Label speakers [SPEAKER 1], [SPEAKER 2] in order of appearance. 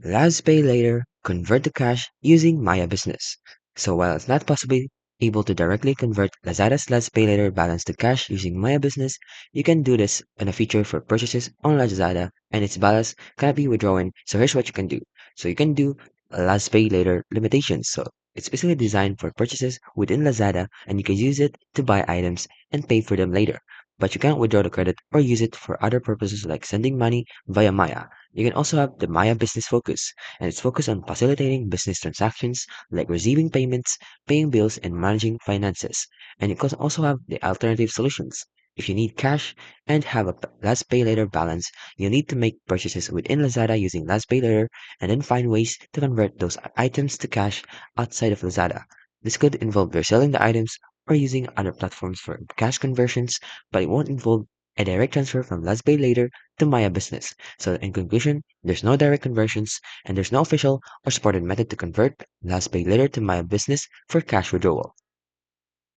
[SPEAKER 1] LazPayLater convert to cash using Maya Business. So while it's not possibly able to directly convert Lazada's LazPayLater balance to cash using Maya Business, you can do this in a feature for purchases on Lazada and its balance cannot be withdrawn. So here's what you can do. So you can do LazPayLater limitations. So it's basically designed for purchases within Lazada and you can use it to buy items and pay for them later. But you can't withdraw the credit or use it for other purposes like sending money via Maya. You can also have the Maya Business Focus, and it's focused on facilitating business transactions like receiving payments, paying bills, and managing finances. And you can also have the alternative solutions. If you need cash and have a Last Pay Later balance, you need to make purchases within Lazada using Last Pay Later and then find ways to convert those items to cash outside of Lazada. This could involve reselling the items or using other platforms for cash conversions, but it won't involve a direct transfer from Last Pay Later to Maya Business. So in conclusion, there's no direct conversions and there's no official or supported method to convert LazPayLater to Maya Business for cash withdrawal.